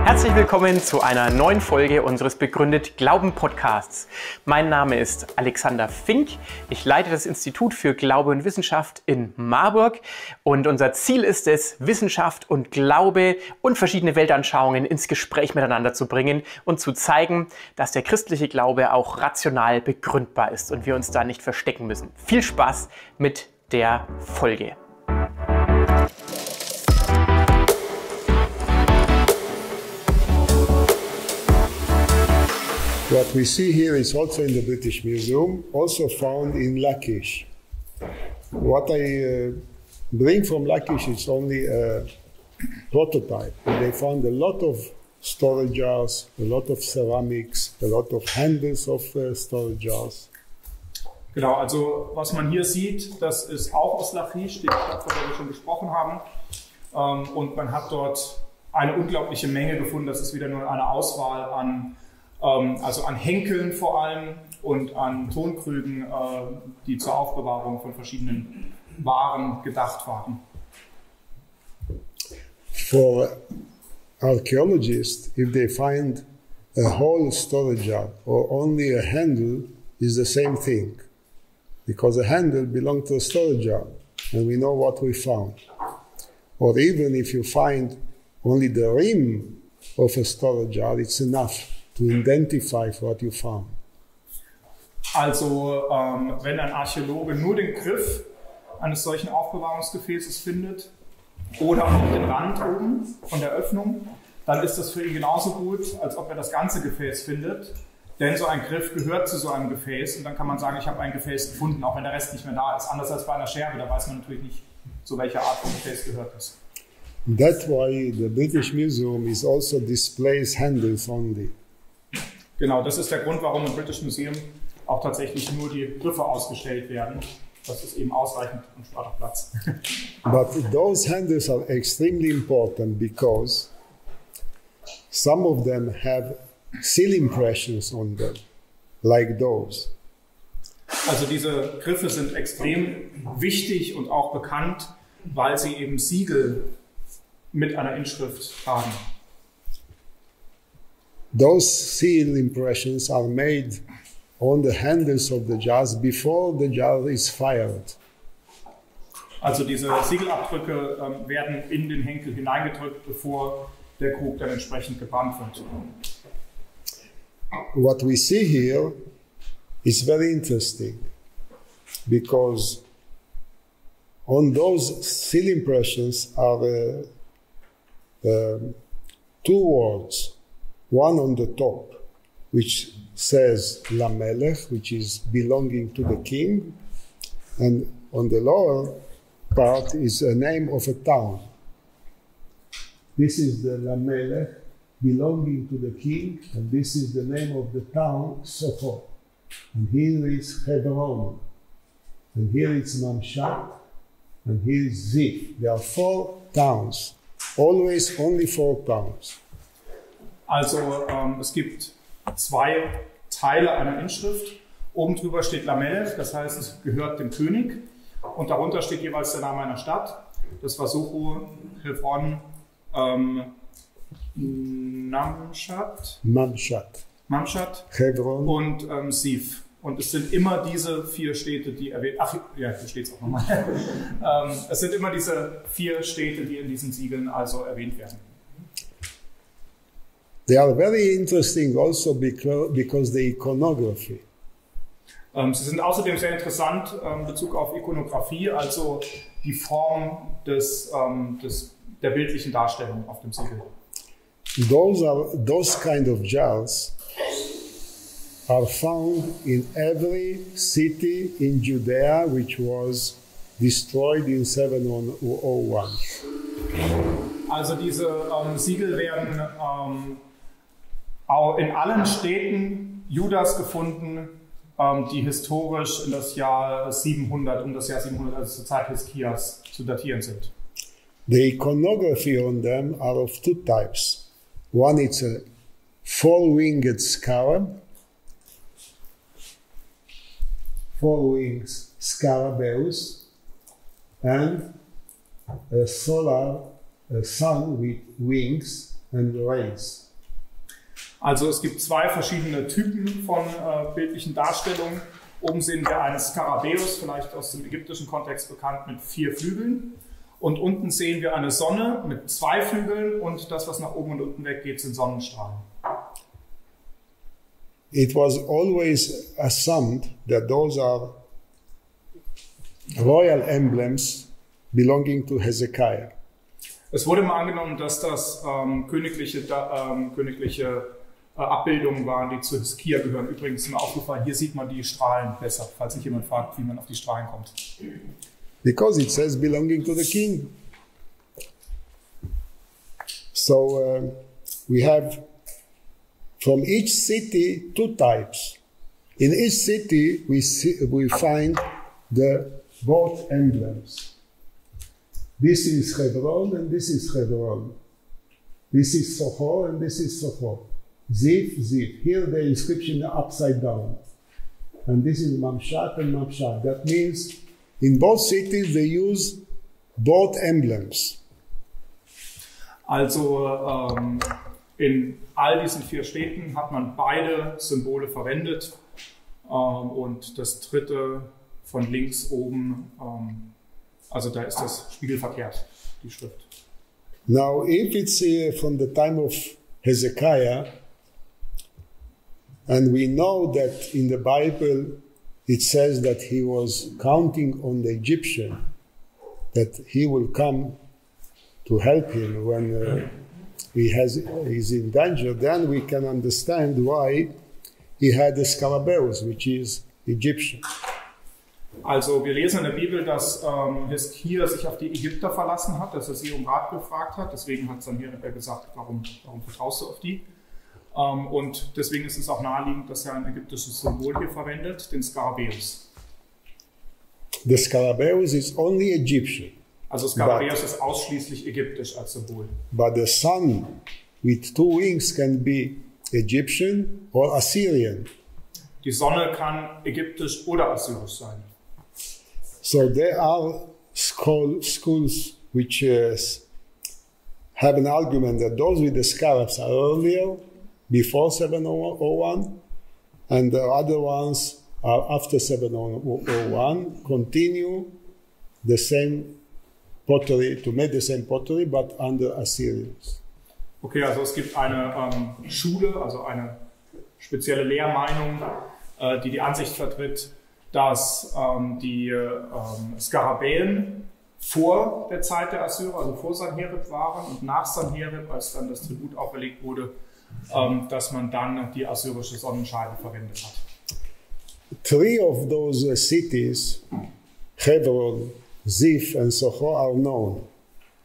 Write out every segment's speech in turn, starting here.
Herzlich willkommen zu einer neuen Folge unseres Begründet Glauben Podcasts. Mein Name ist Alexander Fink. Ich leite das Institut für Glaube und Wissenschaft in Marburg und unser Ziel ist es, Wissenschaft und Glaube und verschiedene Weltanschauungen ins Gespräch miteinander zu bringen und zu zeigen, dass der christliche Glaube auch rational begründbar ist und wir uns da nicht verstecken müssen. Viel Spaß mit der Folge. What we see here is also in the British Museum, also found in Lachish. What I bring from Lachish is only a prototype. They found a lot of storage jars, a lot of ceramics, a lot of handles of storage jars. Genau, also was man hier sieht, das ist auch aus Lachish, die Stadt, von der wir schon gesprochen haben. Und man hat dort eine unglaubliche Menge gefunden. Das ist wieder nur eine Auswahl an Henkeln vor allem und an Tonkrügen, die zur Aufbewahrung von verschiedenen Waren gedacht waren. For archaeologists, if they find a whole storage jar or only a handle, is the same thing, because a handle belongs to a storage jar, and we know what we found. Or even if you find only the rim of a storage jar, it's enough to identify what you found. Also, wenn ein Archäologe nur den Griff eines solchen Aufbewahrungsgefäßes findet oder auch den Rand oben von der Öffnung, dann ist das für ihn genauso gut, als ob er das ganze Gefäß findet. Denn so ein Griff gehört zu so einem Gefäß und dann kann man sagen, ich habe ein Gefäß gefunden, auch wenn der Rest nicht mehr da ist. Anders als bei einer Scherbe, da weiß man natürlich nicht, zu welcher Art von Gefäß gehört es. That's why the British Museum is also displays handles only. Genau, das ist der Grund, warum im British Museum auch tatsächlich nur die Griffe ausgestellt werden. Das ist eben ausreichend und spart auch Platz. But those handles are extremely important because some of them have seal impressions on them, like those. Also diese Griffe sind extrem wichtig und auch bekannt, weil sie eben Siegel mit einer Inschrift tragen. Those seal impressions are made on the handles of the jars before the jar is fired. Also diese Siegelabdrücke werden in den Henkel hineingedrückt, bevor der Krug dann entsprechend gebrannt wird. What we see here is very interesting because on those seal impressions are two words. One on the top, which says La Melech, which is belonging to the king, and on the lower part is a name of a town. This is the La Melech belonging to the king, and this is the name of the town, Sofo. And here is Hebron, and here is Mamshat, and here is Zif. There are 4 towns, always only 4 towns. Also es gibt 2 Teile einer Inschrift. Oben drüber steht Lamelech, das heißt, es gehört dem König. Und darunter steht jeweils der Name einer Stadt. Das war Socho, Hebron, Mamshat, Hebron und Sif. Und es sind immer diese 4 Städte, die erwähnt. Ach ja, hier steht es auch nochmal. Es sind immer diese 4 Städte, die in diesen Siegeln also erwähnt werden. They are very interesting also because the iconography. Sie sind außerdem sehr interessant in Bezug auf Ikonografie, also die Form der bildlichen Darstellung auf dem Siegel. Those kind of jars are found in every city in Judea which was destroyed in 701. Also diese Siegel werden in allen Städten Judas gefunden, die historisch in das Jahr 700, also zur Zeit Hiskias, zu datieren sind. The iconography on them are of 2 types. One is a 4-winged scarab, 4-winged scarabaeus, and a sun with wings, and reins. Also es gibt zwei verschiedene Typen von bildlichen Darstellungen. Oben sehen wir einen Skarabäus, vielleicht aus dem ägyptischen Kontext bekannt, mit 4 Flügeln. Und unten sehen wir eine Sonne mit 2 Flügeln und das, was nach oben und unten weggeht, sind Sonnenstrahlen. It was always assumed that those are royal emblems belonging to Hezekiah. Es wurde mal angenommen, dass das königliche Abbildungen waren, die zu Hiskia gehören. Übrigens ist mir aufgefallen, hier sieht man die Strahlen besser, falls sich jemand fragt, wie man auf die Strahlen kommt. Because it says belonging to the king. So we have from each city 2 types. In each city we find the both emblems. This is Hebron and this is Hebron. This is Sochor and this is Sochor. Zif, Zif. Here the inscription upside down. And this is Mamshat and Mamshat. That means in both cities they use both emblems. Also in all diesen 4 Städten hat man beide Symbole verwendet. Und das dritte von links oben, also da ist das spiegelverkehrt, die Schrift. Now, if it's from the time of Hezekiah, and we know that in the Bible it says that he was counting on the Egyptian, that he will come to help him when he's in danger, then we can understand why he had a Scarabäus, which is Egyptian. Also wir lesen in der Bibel, dass Hiskia sich auf die Ägypter verlassen hat, dass er sie um Rat gefragt hat. Deswegen hat Sanherib gesagt, warum vertraust du auf die? Und deswegen ist es auch naheliegend, dass er ein ägyptisches Symbol hier verwendet, den Skarabäus. The Scarabäus is only Egyptian. Also Skarabäus ist ausschließlich ägyptisch als Symbol. But the sun with 2 wings can be Egyptian or Assyrian. Die Sonne kann ägyptisch oder assyrisch sein. So there are schools which have an argument that those with the scarabs are earlier, before 701, and the other ones are after 701, continue the same pottery, to make the same pottery, but under Assyrians. Okay, also es gibt eine Schule, also eine spezielle Lehrmeinung, die Ansicht vertritt, dass die Skarabäen vor der Zeit der Assyrer, also vor Sanherib waren und nach Sanherib, als dann das Tribut auferlegt wurde, dass man dann die assyrische Sonnenscheibe verwendet hat. 3 of those cities, Hebron, Zif and Sochor, are known.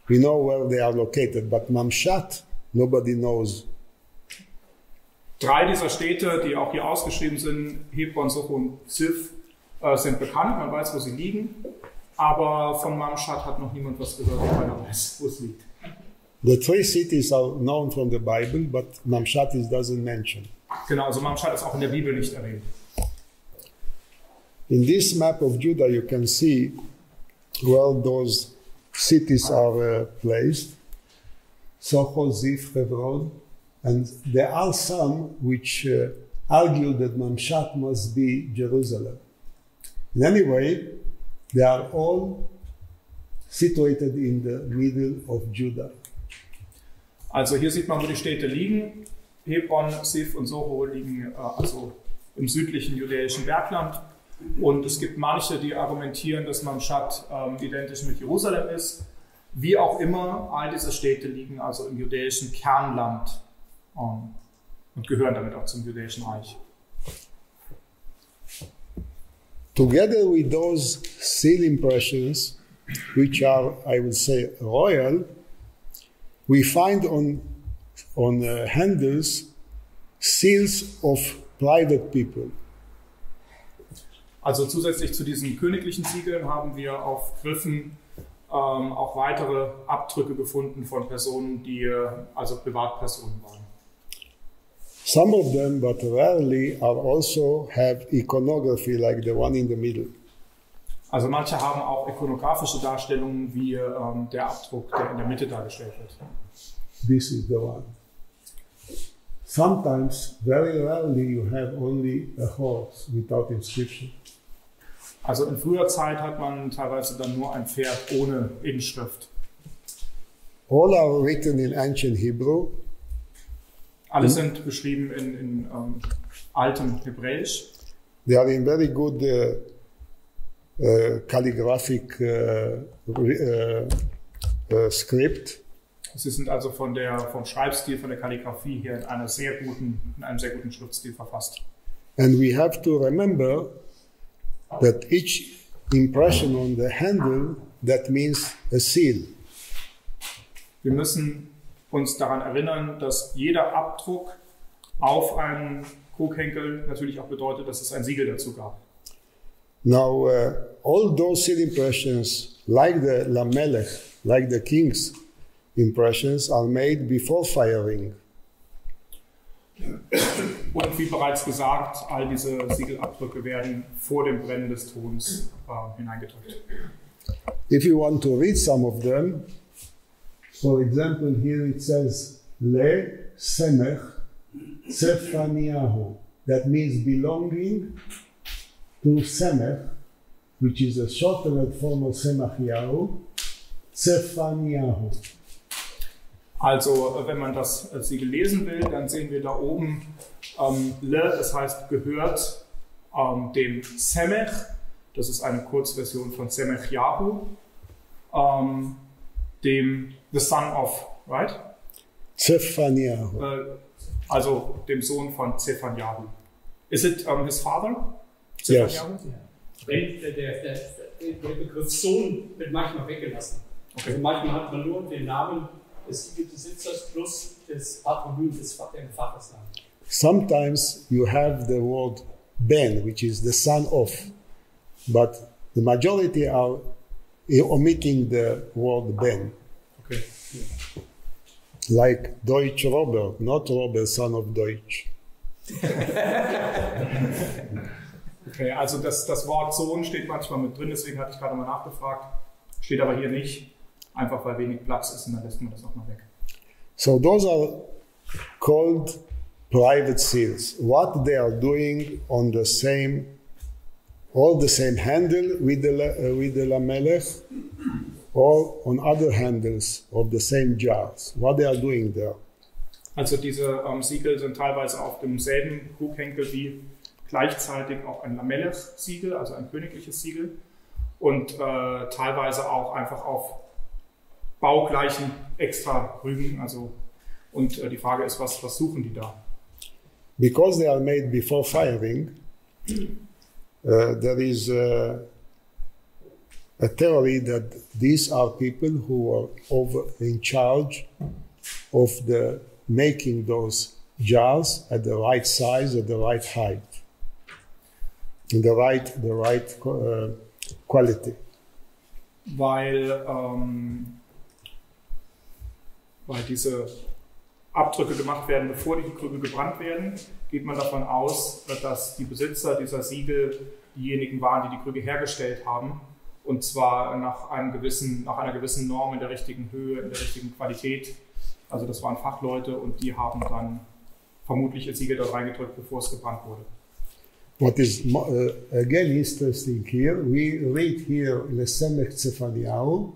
We know where they are located, but Mamshat, nobody knows. 3 dieser Städte, die auch hier ausgeschrieben sind, Hebron, Sochor und Zif, sind bekannt, man weiß, wo sie liegen, aber von Mamshat hat noch niemand was gehört, keiner weiß, wo es liegt. The 3 cities are known from the Bible, but Mamshat doesn't mention. Genau, also Mamshat ist auch in der Bibel nicht erwähnt. In this map of Judah you can see where those cities are placed. Sochor, Zif, Hebron, and there are some which argue that Mamshat must be Jerusalem. In any way, they are all situated in the middle of Judah. Also hier sieht man, wo die Städte liegen. Hebron, Zif und Sochor liegen also im südlichen judäischen Bergland. Und es gibt manche, die argumentieren, dass Mamshat identisch mit Jerusalem ist. Wie auch immer, all diese Städte liegen also im judäischen Kernland und gehören damit auch zum judäischen Reich. Together with those seal impressions, which are, I would say, royal, we find on handles seals of private people. Also zusätzlich zu diesen königlichen Siegeln haben wir auf Griffen auch weitere Abdrücke gefunden von Personen, die also Privatpersonen waren. Some of them, but rarely, also have iconography like the one in the middle. Also manche haben auch ikonografische Darstellungen wie der Abdruck, der in der Mitte dargestellt wird. this is the one. Sometimes, very rarely, you have only a horse without inscription. Also in früher Zeit hat man teilweise dann nur ein Pferd ohne Inschrift. All are written in ancient Hebrew. Alle sind geschrieben in altem Hebräisch. They are in very good calligraphic script. Sie sind also vom Schreibstil, von der Kalligraphie her in einem sehr guten Schriftstil verfasst. And we have to remember that each impression on the handle, that means a seal. Wir müssen uns daran erinnern, dass jeder Abdruck auf einen Krughenkel natürlich auch bedeutet, dass es ein Siegel dazu gab. Now, all those seal impressions, like the Lamelech, like the king's impressions, are made before firing. Und wie bereits gesagt, all diese Siegelabdrücke werden vor dem Brennen des Tons hineingedrückt. If you want to read some of them, for example, here it says Le Semech Zephaniahu. That means belonging to Semech, which is a shortened form of Semachiahu, Zephaniahu. Also, wenn man das Siegel lesen will, dann sehen wir da oben Le, das heißt gehört dem Semech, das ist eine Kurzversion von Semachiahu, dem The Son of, right? Zephaniahu. Also dem Sohn von Zephaniahu. Is it his father? Yes. Der Begriff Sohn wird manchmal weggelassen. Okay. Also manchmal hat man nur den Namen des Besitzers plus das Patronym des Vaters. Sometimes you have the word Ben, which is the son of, but the majority are omitting the word Ben. Okay. Like Deutsch Robert, not Robert, son of Deutsch. Okay, also das Wort Sohn steht manchmal mit drin, deswegen hatte ich gerade mal nachgefragt. Steht aber hier nicht, einfach weil wenig Platz ist und dann lässt man das auch mal weg. So those are called private seals. What they are doing on the same, all the same handle with the lamelech, or on other handles of the same jars. What they are doing there? Also diese Siegel sind teilweise auf demselben Krughenkel wie gleichzeitig auch ein Lamelech-Siegel, also ein königliches Siegel, und teilweise auch einfach auf baugleichen extra Krügen. Also, und die Frage ist, was suchen die da? Because they are made before firing, there is a theory that these are people who are in charge of the making those jars at the right size, at the right height, in the right quality. Weil diese Abdrücke gemacht werden, bevor die Krüge gebrannt werden, geht man davon aus, dass die Besitzer dieser Siegel diejenigen waren, die die Krüge hergestellt haben, und zwar nach einer gewissen Norm in der richtigen Höhe, in der richtigen Qualität. Also das waren Fachleute und die haben dann vermutlich ihr Siegel dort reingedrückt, bevor es gebrannt wurde. What is again interesting here, we read here Lesemech Zephaniahu.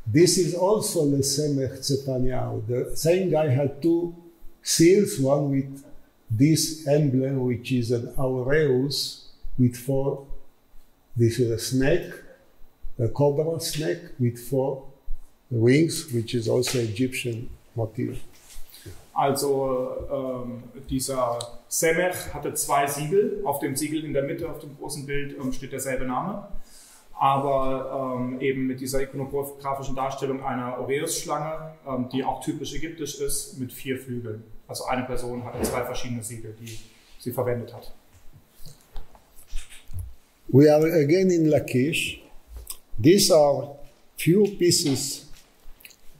This is also Lesemech Zephaniahu. The same guy had two seals, one with this emblem, which is an aureus with four. This is a snake, a cobra snake with four wings, which is also Egyptian motif. Also dieser Semech hatte zwei Siegel. Auf dem Siegel in der Mitte, auf dem großen Bild, steht derselbe Name. Aber eben mit dieser ikonografischen Darstellung einer Aureus-Schlange, die auch typisch ägyptisch ist, mit 4 Flügeln. Also eine Person hatte 2 verschiedene Siegel, die sie verwendet hat. We are again in Lachish. These are few pieces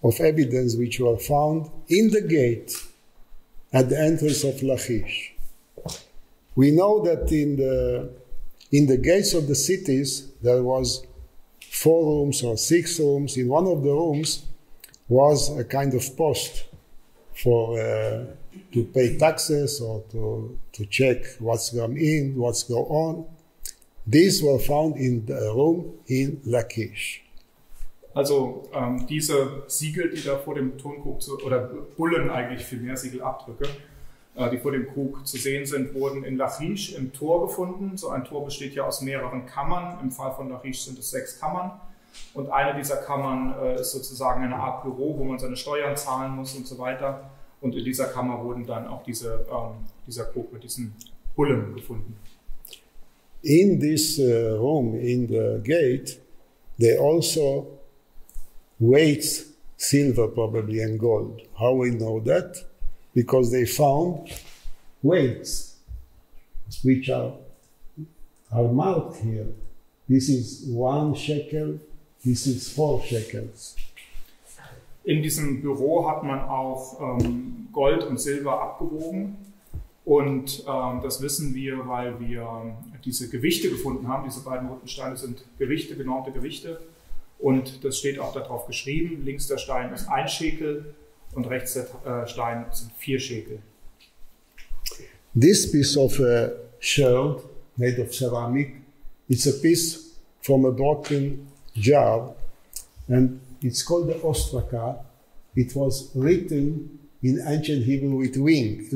of evidence which were found in the gate at the entrance of Lachish. We know that in the gates of the cities there was 4 rooms or 6 rooms. In one of the rooms was a kind of post to pay taxes or to check what's going in, what's going on. These were found in the room in Lachish. Also diese Siegel, die da vor dem Tonkrug, oder Bullen eigentlich, viel mehr Siegelabdrücke, die vor dem Krug zu sehen sind, wurden in Lachish im Tor gefunden. So ein Tor besteht ja aus mehreren Kammern. Im Fall von Lachish sind es 6 Kammern. Und eine dieser Kammern ist sozusagen eine Art Büro, wo man seine Steuern zahlen muss und so weiter. Und in dieser Kammer wurden dann auch dieser Krug mit diesen Bullen gefunden. In this room, in the gate, they also weighed silver probably and gold. How we know that? Because they found weights which are marked here. This is 1 shekel, this is 4 shekels. In diesem Büro hat man auch Gold und Silber abgewogen. Und das wissen wir, weil wir diese Gewichte gefunden haben. Diese beiden roten Steine sind Gewichte, genormte Gewichte. Und das steht auch darauf geschrieben. Links der Stein ist 1 Shekel und rechts der Stein sind 4 Shekel. This piece of sherd made of ceramic, it's a piece from a broken jar, and it's called the ostraka. It was written in ancient Hebrew with ink,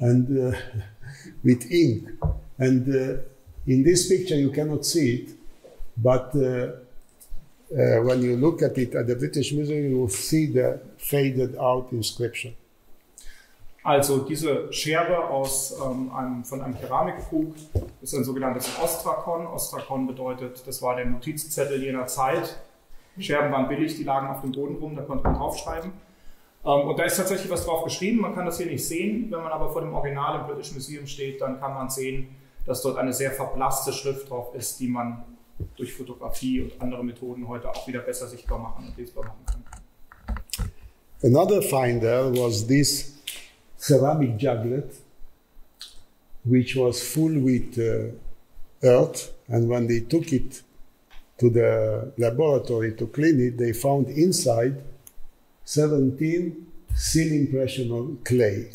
and with ink. And in this picture you cannot see it, but when you look at it at the British Museum, you will see the faded out inscription. Also diese Scherbe von einem Keramikkrug ist ein sogenanntes Ostrakon. Ostrakon bedeutet, das war der Notizzettel jener Zeit. Scherben waren billig, die lagen auf dem Boden rum, da konnte man draufschreiben. Und da ist tatsächlich was drauf geschrieben, man kann das hier nicht sehen. Wenn man aber vor dem Original im British Museum steht, dann kann man sehen, dass dort eine sehr verblasste Schrift drauf ist, die man durch Fotografie und andere Methoden heute auch wieder besser sichtbar machen und lesbar machen kann. Another finder was this ceramic juglet, which was full with earth, and when they took it to the laboratory to clean it, they found inside 17 seal impression on clay.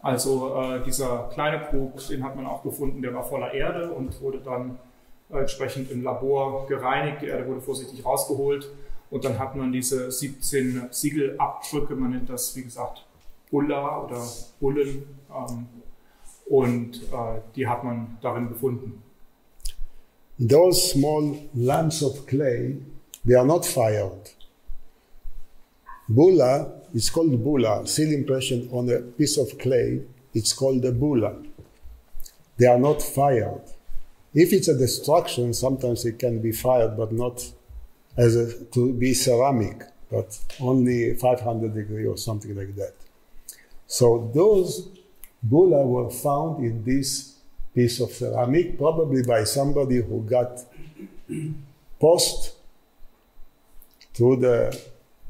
Also dieser kleine Krug, den hat man auch gefunden, der war voller Erde und wurde dann entsprechend im Labor gereinigt. Die Erde wurde vorsichtig rausgeholt und dann hat man diese 17 Siegelabdrücke, man nennt das wie gesagt Bulla oder Bullen, und die hat man darin gefunden. Those small lumps of clay, they are not fired. Bulla is called bulla. Seal impression on a piece of clay, it's called a bulla. They are not fired. If it's a destruction, sometimes it can be fired, but not to be ceramic, but only 500 degrees or something like that. So those bulla were found in this piece of ceramic, probably by somebody who got post to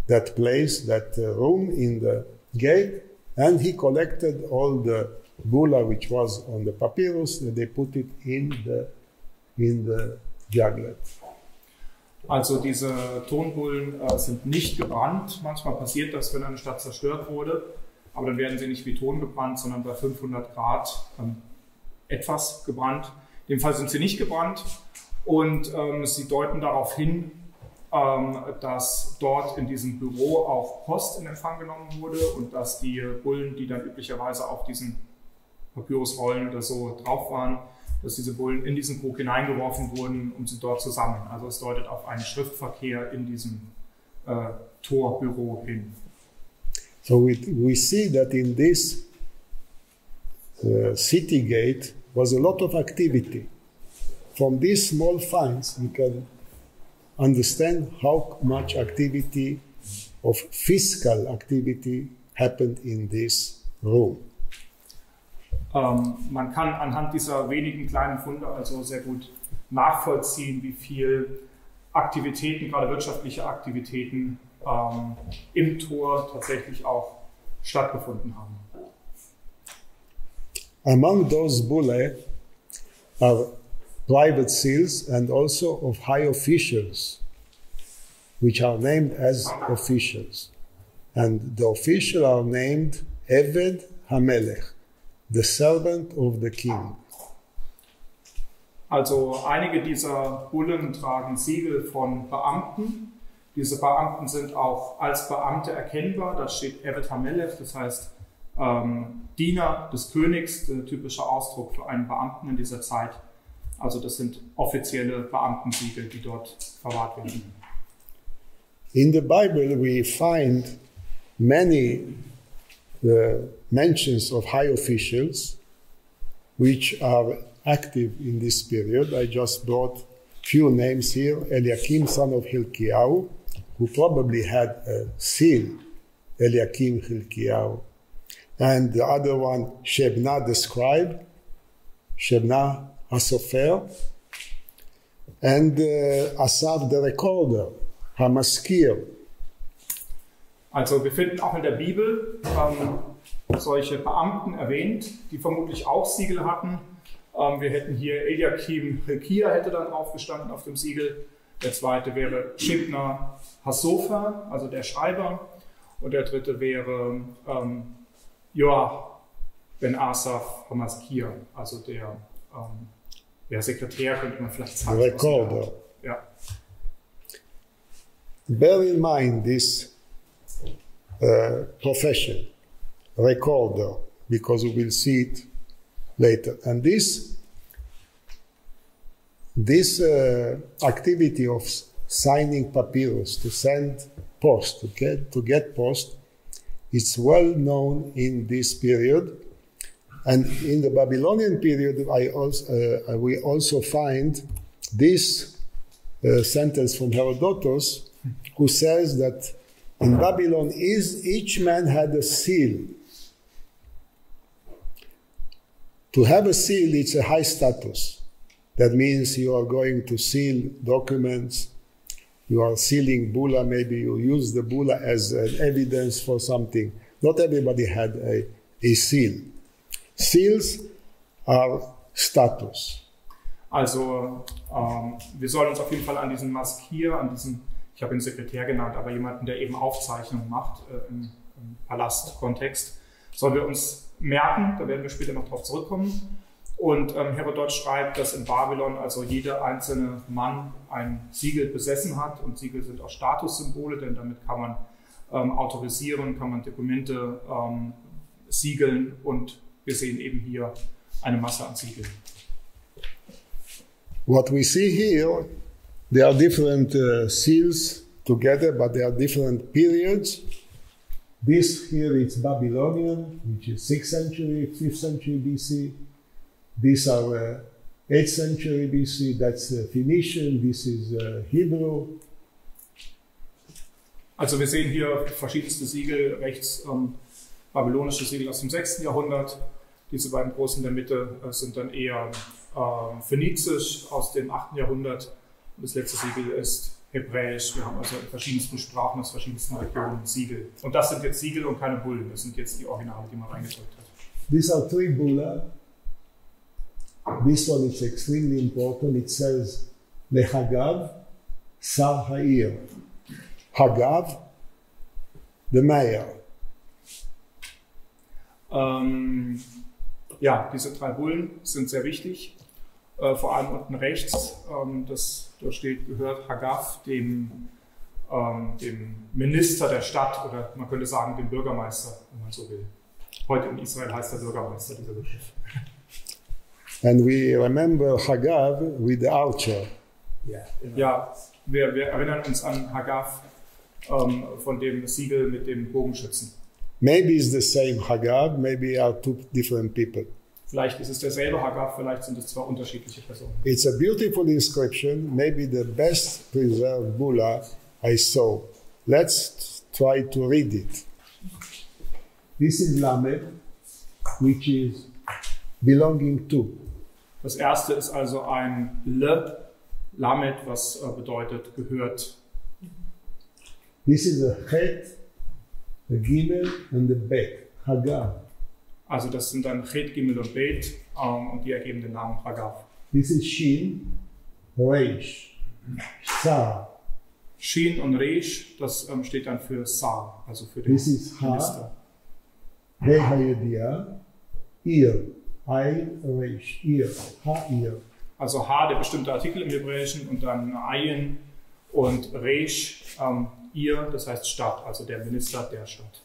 that place, that room in the gate, and he collected all the bulla which was on the papyrus, and they put it in the juglet. Also diese Tonbullen sind nicht gebrannt. Manchmal passiert das, wenn eine Stadt zerstört wurde, aber dann werden sie nicht wie Ton gebrannt, sondern bei 500 Grad etwas gebrannt. In dem Fall sind sie nicht gebrannt und sie deuten darauf hin, dass dort in diesem Büro auch Post in Empfang genommen wurde und dass die Bullen, die dann üblicherweise auf diesen Papyrusrollen oder so drauf waren, dass diese Bullen in diesen Krug hineingeworfen wurden, um sie dort zu sammeln. Also es deutet auf einen Schriftverkehr in diesem Torbüro hin. So we see that in this city gate was a lot of activity. From these small finds, we can understand how much activity of fiscal activity happened in this room. Man kann anhand dieser wenigen kleinen Funde also sehr gut nachvollziehen, wie viel Aktivitäten, gerade wirtschaftliche Aktivitäten, im Tor tatsächlich auch stattgefunden haben. Among those bullae are private seals and also of high officials. which are named as officials. And the officials are named Eved HaMelech, the servant of the king. Also einige dieser Bullen tragen Siegel von Beamten. Diese Beamten sind auch als Beamte erkennbar. Da steht Eved HaMelech, das heißt Diener des Königs, der typische Ausdruck für einen Beamten in dieser Zeit. Also das sind offizielle Beamtensiegel, die dort verwahrt werden. In the Bible we find many mentions of high officials which are active in this period. I just brought few names here. Eliakim, son of Hilkiah, who probably had a seal, Eliakim Hilkiah. And the other one, Shebna the scribe, Shebna HaSofer, and Asaph the recorder, HaMaskir. Also wir finden auch in der Bibel solche Beamten erwähnt, die vermutlich auch Siegel hatten. Wir hätten hier Eliakim Hilkiah hätte dann aufgestanden auf dem Siegel. Der zweite wäre Shebna HaSofer, also der Schreiber. Und der dritte wäre Joach ben Asaph HaMaskir, also der Sekretär, könnte man vielleicht sagen. Recorder. Ja. Bear in mind this profession, recorder, because we will see it later. And this activity of signing papyrus to send post, to get post, it's well known in this period. And in the Babylonian period, we also find this sentence from Herodotus, who says that in Babylon each man had a seal. To have a seal, it's a high status. That means you are going to seal documents, you are sealing bulla, maybe you use the bulla as an evidence for something. Not everybody had a seal. Seals are status. Also wir sollen uns auf jeden Fall an diesen Maskir, an diesen, ich habe ihn Sekretär genannt, aber jemanden, der eben Aufzeichnungen macht im Palastkontext, sollen wir uns merken, da werden wir später noch drauf zurückkommen. Und Herodot schreibt, dass in Babylon also jeder einzelne Mann ein Siegel besessen hat. Und Siegel sind auch Statussymbole, denn damit kann man autorisieren, kann man Dokumente siegeln. Und wir sehen eben hier eine Masse an Siegeln. What we see here, there are different seals together, but there are different periods. This here is Babylonian, which is 6th century, 5th century BC. These are 8th century BC, that's Phoenician, this is Hebrew. Also wir sehen hier verschiedenste Siegel, rechts babylonische Siegel aus dem 6. Jahrhundert. Diese beiden großen in der Mitte sind dann eher phönizisch aus dem 8. Jahrhundert. Und das letzte Siegel ist hebräisch. Wir haben also in verschiedensten Sprachen aus verschiedensten Regionen Siegel. Und das sind jetzt Siegel und keine Bullen. Das sind jetzt die Originale, die man reingedrückt hat. These are 3 bulla. This one is extremely important. It says Lehagav Sar Ha'ir. Hagav, the mayor. Ja, diese 3 Bullen sind sehr wichtig. Vor allem unten rechts, da steht, gehört Hagav dem Minister der Stadt oder man könnte sagen dem Bürgermeister, wenn man so will. Heute in Israel heißt der Bürgermeister dieser Begriff. And we remember Hagav with the archer. Ja, wir erinnern uns an Hagav von dem Siegel mit dem Bogenschützen. Maybe it's the same Hagav, maybe are 2 different people. Vielleicht ist es derselbe Hagav, vielleicht sind es 2 unterschiedliche Personen. It's a beautiful inscription, maybe the best preserved bulla I saw. Let's try to read it. This is Lamed, which is belonging to. Das erste ist also ein Lamed, was bedeutet gehört. This is a Chet, a Gimel and a Bet, Hagav. Also das sind dann Chet, Gimel und Bet und die ergeben den Namen Hagav. This is Shin, Reish, Sar, Shin und Resh, das steht dann für Sar, also für den This is Minister. Ha, He Hayedia, Ir, Ein, Resh, Ir, Ha, Ir. Also Ha, der bestimmte Artikel im Hebräischen, und dann Ayin und Resh, ihr, das heißt Stadt, also der Minister der Stadt.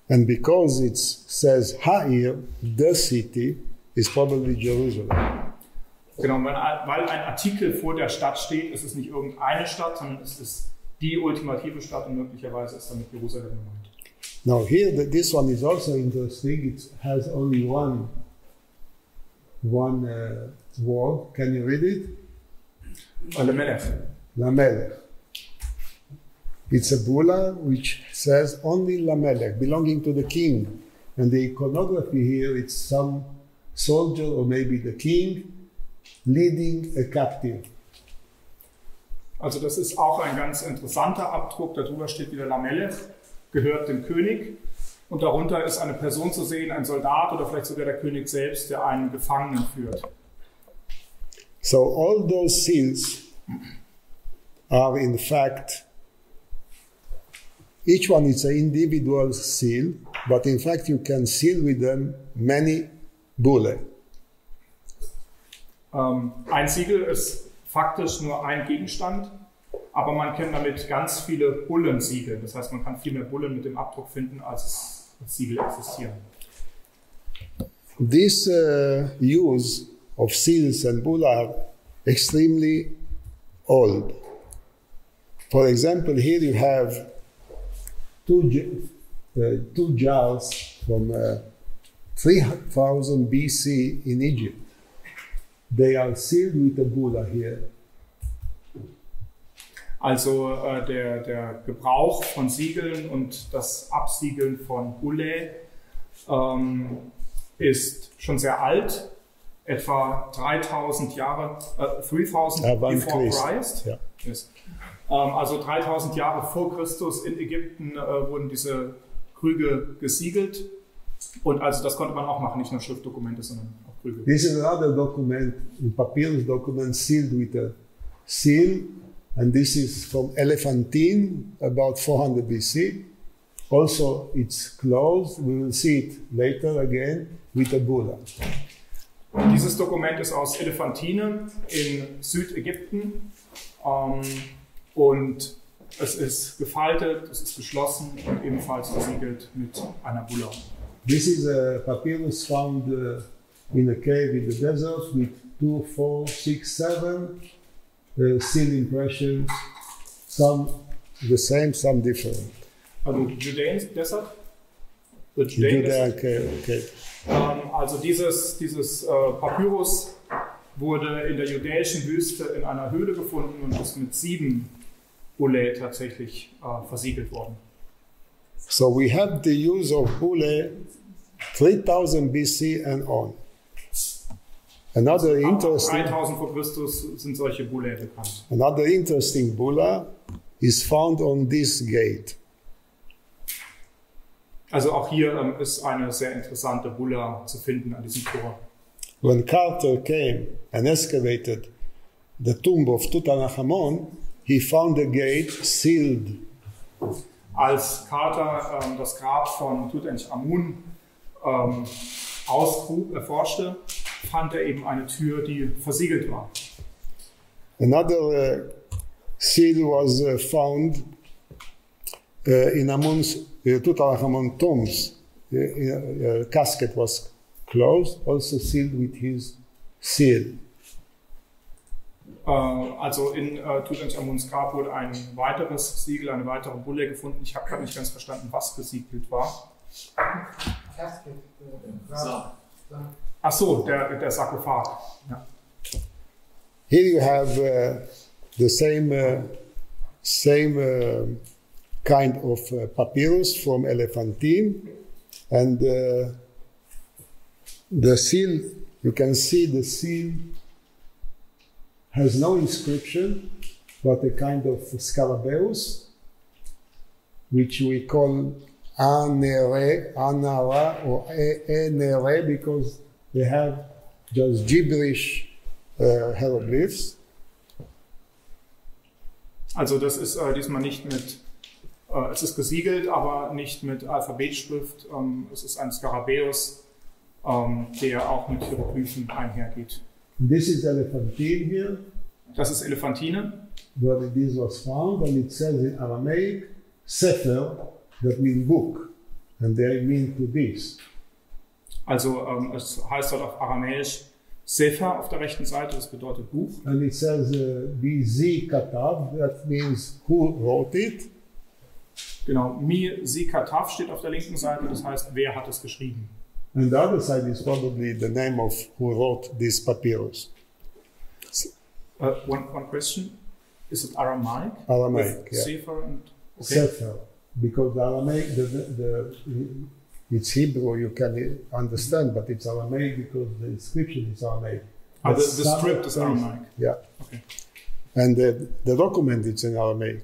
And because it says Ha'ir, the city, is probably Jerusalem. Genau, weil ein Artikel vor der Stadt steht, ist es nicht irgendeine Stadt, sondern es ist die ultimative Stadt, und möglicherweise ist damit Jerusalem gemeint. Now here, this one is also interesting. It has only one word. Can you read it? Lamelech. Lamelech. It's a bulla which says only Lamelech, belonging to the king. And the iconography here, it's some soldier or maybe the king leading a captive. Also das ist auch ein ganz interessanter Abdruck. Darüber steht wieder Lamelech, gehört dem König. Und darunter ist eine Person zu sehen, ein Soldat oder vielleicht sogar der König selbst, der einen Gefangenen führt. So all those seals are in fact, each one is an individual seal, but in fact you can seal with them many bullae. Ein Siegel ist faktisch nur ein Gegenstand, aber man kann damit ganz viele Bullen siegeln. Das heißt, man kann viel mehr Bullen mit dem Abdruck finden, als es als Siegel existieren. This use of seals and bulla are extremely old. For example, here you have two jars from 3000 BC in Egypt. They are sealed with a bulla here. Also der Gebrauch von Siegeln und das Absiegeln von Bulle ist schon sehr alt, etwa 3000 Jahre, 3000 before Christ. Ja. Yes. Also 3000 Jahre vor Christus in Ägypten wurden diese Krüge gesiegelt, und also das konnte man auch machen, nicht nur Schriftdokumente, sondern auch Krüge. This is another document, a papyrus document sealed with a seal, and this is from Elephantine, about 400 BC. Also, it's closed. We will see it later again with a bulla. Dieses Dokument ist aus Elephantine in Südägypten, und es ist gefaltet, es ist geschlossen und ebenfalls versiegelt mit einer Bulla. This is a papyrus found in a cave in the desert with 2, 4, 6, 7 seal impressions, some the same, some different. Also Judean Desert? The Judean Desert. okay. Also dieses Papyrus wurde in der judäischen Wüste in einer Höhle gefunden und ist mit 7 Bulle tatsächlich versiegelt worden. So we have the use of bulle 3000 BC and on. Another interesting, 3000 vor Christus sind solche Bulle bekannt. another interesting bulla is found on this gate. Also auch hier ist eine sehr interessante Bulla zu finden an diesem Tor. When Carter came and excavated the tomb of Tutankhamun, he found the gate sealed. Als Carter das Grab von Tutanchamun ausgrub, erforschte, fand er eben eine Tür, die versiegelt war. Another seal was found in Amun's Tutankhamun tombs. A casket was closed, also sealed with his seal. Also in Tutanchamuns Grab wurde ein weiteres Siegel, eine weitere Bulle gefunden. Ich habe gerade nicht ganz verstanden, was gesiegelt war. Ach so, der Sarkophag. Ja. Here you have the same kind of papyrus from Elephantine, and the seal, you can see the seal has no inscription, but a kind of scarabaeus, which we call anere, anara, or enere, because they have just gibberish hieroglyphs. Also das ist diesmal nicht mit, es ist gesiegelt, aber nicht mit Alphabetschrift. Es ist ein Skarabäus, der auch mit Hieroglyphen einhergeht. This is elephantine here. Das ist Elephantine. Where this was found, and it says in Aramaic, Sefer, that means book, and they mean to this. Also es heißt dort auf Aramäisch Sefer auf der rechten Seite, das bedeutet Buch. And it says BZ Katav, that means who wrote it. Genau, Mi Si Katav steht auf der linken Seite, das heißt, wer hat es geschrieben. And the other side is probably the name of who wrote this papyrus. One question, is it Aramaic? Aramaic, yeah. Sefer and okay. Sefer, because Aramaic, it's Hebrew, you can understand, but it's Aramaic because the inscription is Aramaic. The script is Aramaic. Yeah. Okay. And the document is in Aramaic.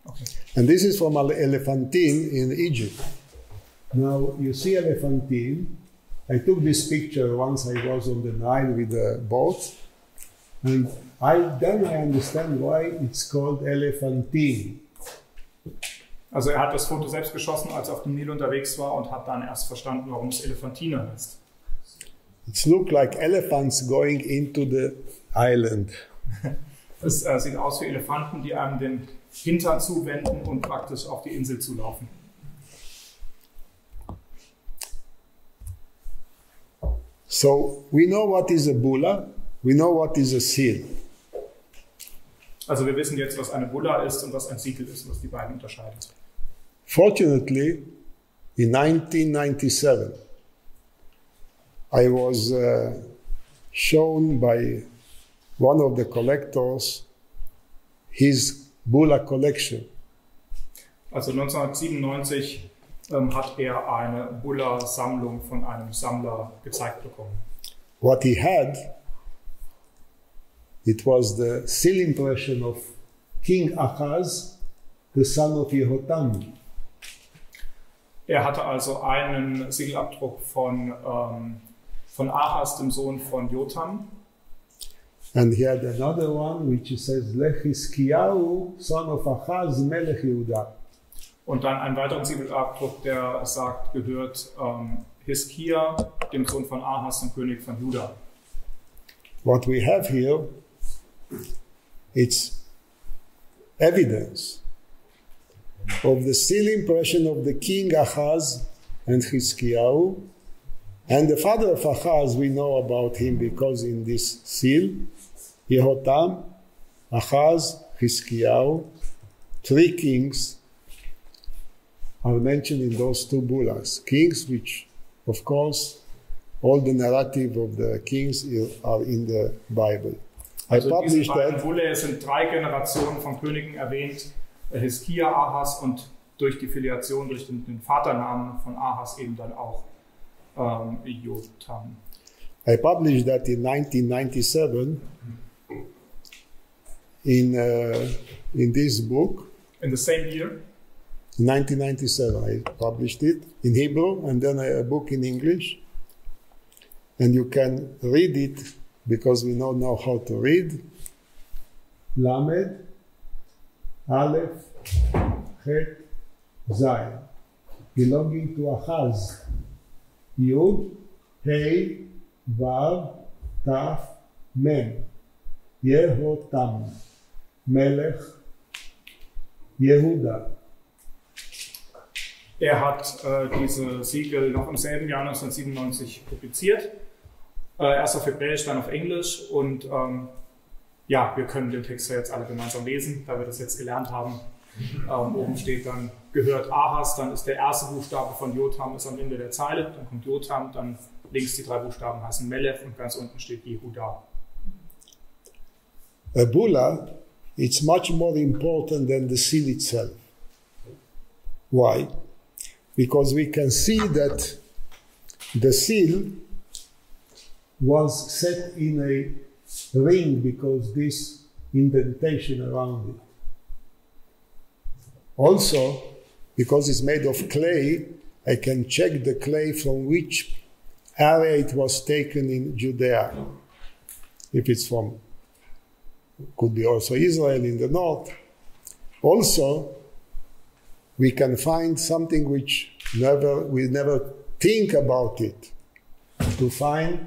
Okay. And this is from Elephantine in Egypt. Now, you see Elephantine. I took this picture once I was on the Nile with the boat. And then I understand why it's called Elephantine. Also hat das Foto selbst geschossen, als er auf dem Nil unterwegs war und hat dann erst verstanden, warum es Elephantine heißt. It looks like elephants going into the island. Es sieht aus wie Elefanten, die einem den Hintern zuwenden und praktisch auf die Insel zulaufen. So we know what is a bulla, we know what is a seal. Also wir wissen jetzt, was eine Bulla ist und was ein Siegel ist, was die beiden unterscheidet. Fortunately, in 1997, I was shown by one of the collectors his bulla collection. Also 1997 hat er eine Bulla-Sammlung von einem Sammler gezeigt bekommen. What he had, it was the seal impression of King Ahaz, the son of Jehotam. Er hatte also einen Siegelabdruck von Ahas, dem Sohn von Jotham. And he had another one which says Lechiskiyahu, son of Ahaz, Melech Yehuda. Und dann einen weiteren Siegelabdruck, der sagt, gehört Hiskia, dem Sohn von Ahas, dem König von Juda. What we have here, it's evidence of the seal impression of the king Ahaz and Hiskiyahu. And the father of Ahaz, we know about him because in this seal, Yehotam, Ahaz, Hiskiyahu, three kings are mentioned in those two bullas. Kings, which, of course, all the narrative of the kings are in the Bible. Also in diesen beiden Bulle sind 3 Generationen von Königen erwähnt, Hiskia, Ahas und durch die Filiation, durch den Vaternamen von Ahas eben dann auch Jotham. I published that in 1997 in this book. In the same year? In 1997 I published it in Hebrew and then a book in English. And you can read it because we don't know how to read. Lamed, Aleph, Het, Zayin, belonging to Ahaz. Yud, Hei, Vav, Taf, Mem, Yehotam, Melech, Yehuda. Er hat diese Siegel noch im selben Jahr 1997 publiziert. Erst auf Hebräisch, dann auf Englisch. Und ja, wir können den Text ja jetzt alle gemeinsam lesen, da wir das jetzt gelernt haben. Oben steht dann, gehört Ahas, dann ist der erste Buchstabe von Jotham ist am Ende der Zeile, dann kommt Jotham, dann links die 3 Buchstaben heißen Melech und ganz unten steht Yehuda. A bulla, it's much more important than the seal itself. Why? Because we can see that the seal was set in a ring because this indentation around it. Also, because it's made of clay, I can check the clay from which area it was taken in Judea. If it's from, could be also Israel in the north. Also, we can find something which we never think about it. To find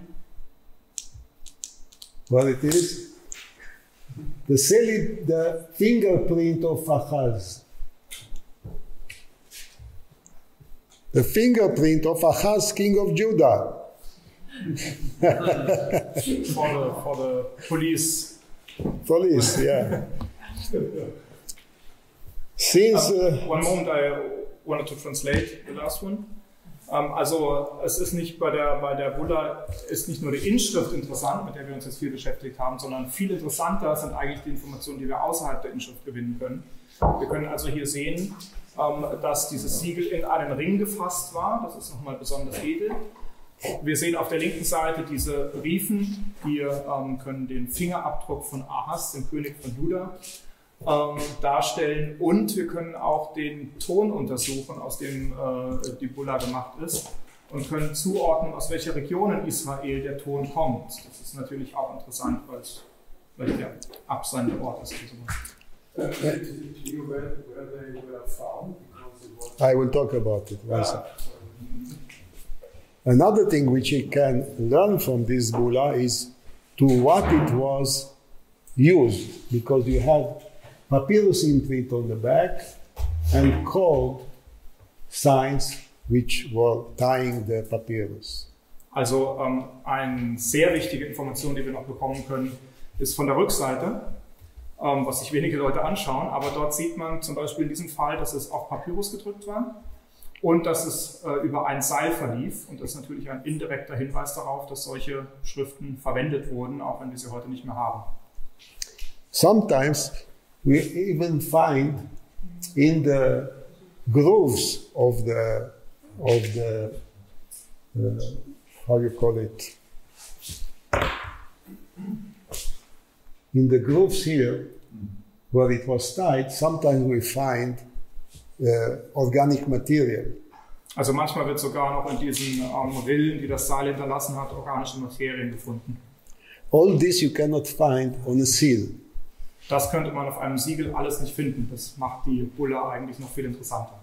what it is, the fingerprint of Ahaz. The fingerprint of Ahaz, king of Judah. For the police. Police, yeah. Since one moment, I wanted to translate the last one. Also es ist nicht bei der Bulla ist nicht nur die Inschrift interessant, mit der wir uns jetzt viel beschäftigt haben, sondern viel interessanter sind eigentlich die Informationen, die wir außerhalb der Inschrift gewinnen können. Wir können also hier sehen, dass dieses Siegel in einen Ring gefasst war. Das ist nochmal besonders edel. Wir sehen auf der linken Seite diese Riefen. Wir können den Fingerabdruck von Ahaz, dem König von Juda, darstellen, und wir können auch den Ton untersuchen, aus dem die Bulla gemacht ist, und können zuordnen, aus welcher Region in Israel der Ton kommt. Das ist natürlich auch interessant, weil der abseiende Ort ist. I will talk about it. Another thing which you can learn from this bulla is to what it was used, because you have papyrus imprint on the back and code signs which were tying the papyrus. Also eine sehr wichtige Information, die wir noch bekommen können, ist von der Rückseite, was sich wenige Leute anschauen, aber dort sieht man zum Beispiel in diesem Fall, dass es auf Papyrus gedrückt war und dass es über ein Seil verlief, und das ist natürlich ein indirekter Hinweis darauf, dass solche Schriften verwendet wurden, auch wenn wir sie heute nicht mehr haben. Sometimes we even find in the grooves of the how you call it, in the grooves here where it was tied, sometimes we find organic material. Also manchmal wird sogar noch in diesen Rillen, die das Seil hinterlassen hat, organische Materien gefunden. All this you cannot find on a seal. Das könnte man auf einem Siegel alles nicht finden. Das macht die Bulla eigentlich noch viel interessanter.